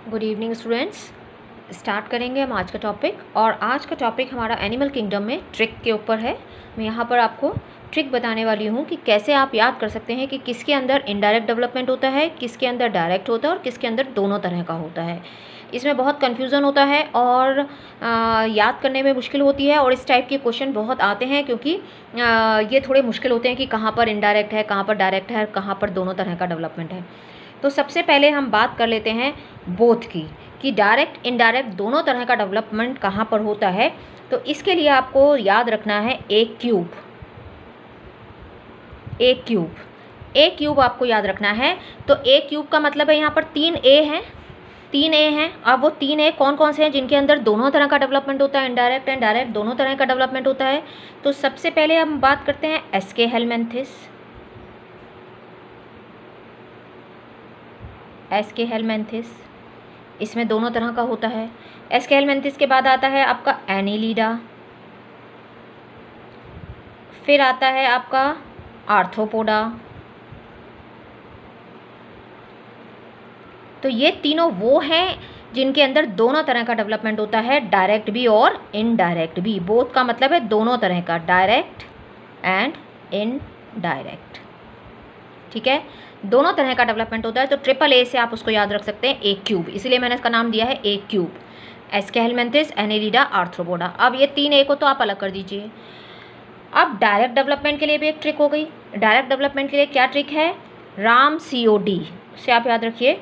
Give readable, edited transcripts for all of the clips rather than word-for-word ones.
Good evening students. Start करेंगे हम आज का टॉपिक, और आज का टॉपिक हमारा एनिमल किंगडम में ट्रिक के ऊपर है। मैं यहाँ पर आपको ट्रिक बताने वाली हूँ कि कैसे आप याद कर सकते हैं कि किसके अंदर इनडायरेक्ट डेवलपमेंट होता है, किसके अंदर डायरेक्ट होता है और किसके अंदर दोनों तरह का होता है। इसमें बहुत कन्फ्यूज़न होता है और याद करने में मुश्किल होती है, और इस टाइप के क्वेश्चन बहुत आते हैं क्योंकि ये थोड़े मुश्किल होते हैं कि कहाँ पर इनडायरेक्ट है, कहाँ पर डायरेक्ट है, कहाँ पर दोनों तरह का डेवलपमेंट है। तो सबसे पहले हम बात कर लेते हैं बोथ की, कि डायरेक्ट इनडायरेक्ट दोनों तरह का डेवलपमेंट कहाँ पर होता है। तो इसके लिए आपको याद रखना है एक क्यूब आपको याद रखना है। तो एक क्यूब का मतलब है यहाँ पर 3A हैं। अब वो 3A कौन कौन से हैं जिनके अंदर दोनों तरह का डेवलपमेंट होता है, इनडायरेक्ट एंड डायरेक्ट दोनों तरह का डेवलपमेंट होता है। तो सबसे पहले हम बात करते हैं एसके हेलमेंथिस, इसमें दोनों तरह का होता है। एसके हेलमेंथिस के बाद आता है आपका एनीलिडा, फिर आता है आपका आर्थ्रोपोडा। तो ये तीनों वो हैं जिनके अंदर दोनों तरह का डेवलपमेंट होता है, डायरेक्ट भी और इनडायरेक्ट भी। बोथ का मतलब है दोनों तरह का, डायरेक्ट एंड इनडायरेक्ट। ठीक है, दोनों तरह का डेवलपमेंट होता है। तो AAA से आप उसको याद रख सकते हैं एक क्यूब, इसलिए मैंने इसका नाम दिया है एक cube. Aschelminthes, annelida, arthropoda. अब ये 3A को तो आप अलग कर दीजिए। अब डायरेक्ट डेवलपमेंट के लिए भी एक ट्रिक हो गई। डायरेक्ट डेवलपमेंट के लिए क्या ट्रिक है? राम COD से आप याद रखिए।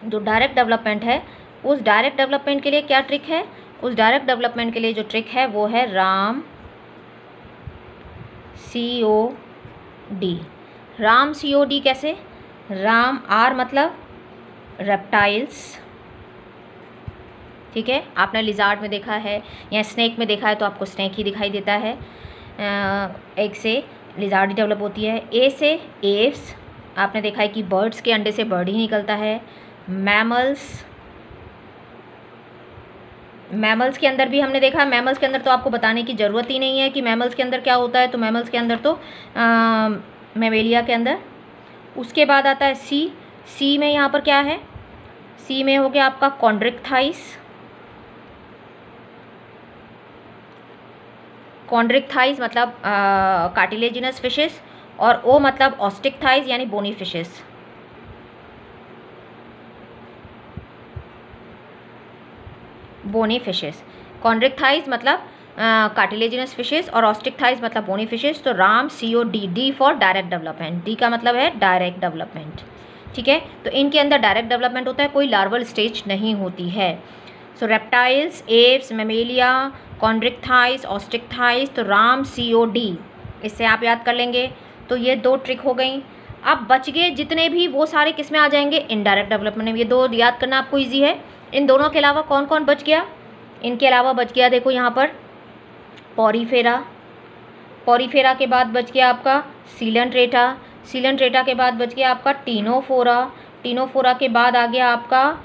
जो डायरेक्ट डेवलपमेंट है, उस डायरेक्ट डेवलपमेंट के लिए क्या ट्रिक है? उस डायरेक्ट डेवलपमेंट के लिए जो ट्रिक है वो है राम COD। राम COD कैसे? राम, R मतलब रेप्टाइल्स। ठीक है, आपने लिजार्ड में देखा है या स्नेक में देखा है तो आपको स्नेक ही दिखाई देता है। एक से लिजार्ड डेवलप होती है। ए से एव्स, आपने देखा है कि बर्ड्स के अंडे से बर्ड ही निकलता है। मैमल्स के अंदर भी हमने देखा। मैमल्स के अंदर तो आपको बताने की ज़रूरत ही नहीं है कि मैमल्स के अंदर क्या होता है। तो मैमल्स के अंदर तो मेमेलिया के अंदर। उसके बाद आता है सी में यहाँ पर क्या है? सी में हो गया आपका कॉन्ड्रिक्थाइस मतलब कार्टिलेजिनस फिशेस, और ओ मतलब ऑस्टिक्थाइस यानी बोनी फिशेस। कॉन्ड्रिक्थाइस मतलब कार्टिलेजिनस फिशेस और ऑस्टिक्थाइस मतलब बोनी फिशेस। तो Ram COD, D for direct development. D का मतलब है डायरेक्ट डेवलपमेंट। ठीक है, तो इनके अंदर डायरेक्ट डेवलपमेंट होता है, कोई लार्वल स्टेज नहीं होती है। सो रेप्टाइल्स, एव्स, मेमेलिया, कॉन्ड्रिक्थाइस, ऑस्टिक्थाइस। तो राम COD, इससे आप याद कर लेंगे। तो ये दो ट्रिक हो गई। अब बच गए जितने भी, वो सारे किस में आ जाएंगे? इनडायरेक्ट डेवलपमेंट में। ये दो याद करना आपको ईजी है। इन दोनों के अलावा कौन कौन बच गया? इनके अलावा बच गया, देखो यहाँ पर पॉरीफेरा के बाद बच गया आपका सीलेंट्रेटा के बाद बच गया आपका टीनोफोरा के बाद आ गया आपका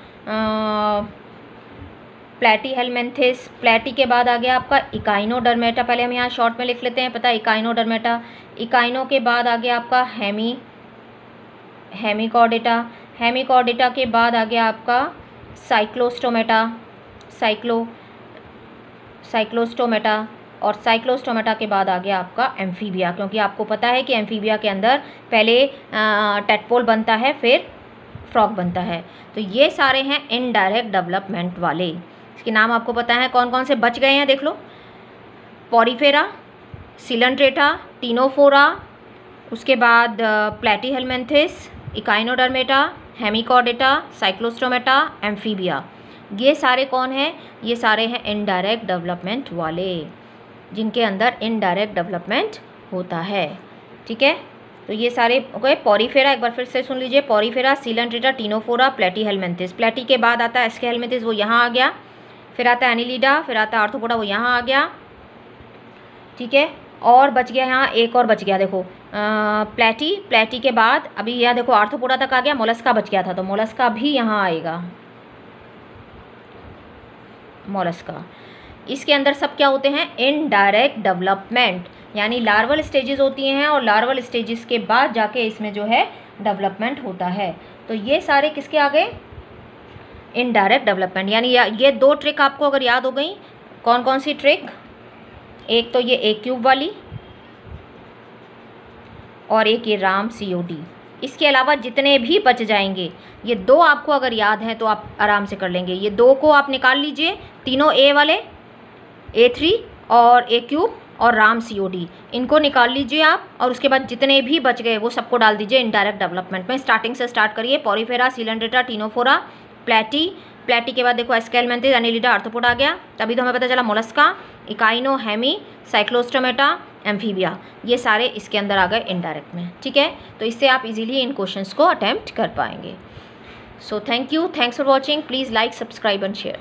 प्लेटीहेलमेंथिस। प्लेटी के बाद आ गया आपका इकाइनोडर्मेटा। पहले हम यहाँ शॉर्ट में लिख लेते हैं, पता है, इकाइनोडर्मेटा। इकाइनो के बाद आ गया आपका हेमिकॉर्डेटा के बाद आ गया आपका साइक्लोस्टोमेटा, और साइक्लोस्टोमेटा के बाद आ गया आपका एम्फीबिया। क्योंकि आपको पता है कि एम्फीबिया के अंदर पहले टेडपोल बनता है, फिर फ्रॉग बनता है। तो ये सारे हैं इनडायरेक्ट डेवलपमेंट वाले। इसके नाम आपको पता है कौन कौन से बच गए हैं, देख लो। पॉरीफेरा, सीलेंट्रेटा, टीनोफोरा, उसके बाद Platyhelminthes, Echinodermata, Hemichordata, Cyclostomata, amphibia. ये सारे कौन हैं? ये सारे हैं इनडायरेक्ट डेवलपमेंट वाले, जिनके अंदर इनडायरेक्ट डेवलपमेंट होता है। ठीक है, तो ये सारे हो गए। पॉरीफेरा एक बार फिर से सुन लीजिए। Porifera, Coelenterata, Ctenophora, Platyhelminthes. Platy के बाद आता है एसके हेलमेंथिस, वो यहाँ आ गया। फिर आता है एनीलिडा, फिर आता है आर्थ्रोपोडा, वो यहाँ आ गया। ठीक है, और बच गया यहाँ, एक और बच गया, देखो प्लेटी के बाद अभी यहाँ देखो आर्थ्रोपोडा तक आ गया। मोलस्का बच गया था, तो मोलस्का भी यहाँ आएगा। मोलस्का, इसके अंदर सब क्या होते हैं? इनडायरेक्ट डेवलपमेंट, यानी लार्वल स्टेजेस होती हैं, और लार्वल स्टेजेस के बाद जाके इसमें जो है डेवलपमेंट होता है। तो ये सारे किसके आ गए? Indirect development. यानी ये 2 ट्रिक आपको अगर याद हो गई, कौन कौन सी ट्रिक, एक तो ये ए क्यूब वाली और एक ये राम COD। इसके अलावा जितने भी बच जाएंगे, ये 2 आपको अगर याद हैं तो आप आराम से कर लेंगे। ये 2 को आप निकाल लीजिए, तीनों ए वाले, A3 और ए क्यूब और राम COD, इनको निकाल लीजिए आप। और उसके बाद जितने भी बच गए वो सबको डाल दीजिए इनडायरेक्ट डेवलपमेंट में। स्टार्टिंग से स्टार्ट करिए, पॉरीफेरा, सिलेंड्रेटा, टीनोफोरा, प्लेटी, प्लेटी के बाद देखो एस्केलमेंथिस, एनिलिडा, आर्थ्रोपोड आ गया। तभी तो हमें पता चला मोलस्का, इकाइनो, हेमी, साइक्लोस्टोमेटा, एम्फीबिया, ये सारे इसके अंदर आ गए इनडायरेक्ट में। ठीक है, तो इससे आप इजीली इन क्वेश्चंस को अटेम्प्ट कर पाएंगे। So thank you, thanks for watching. Please like, subscribe and share.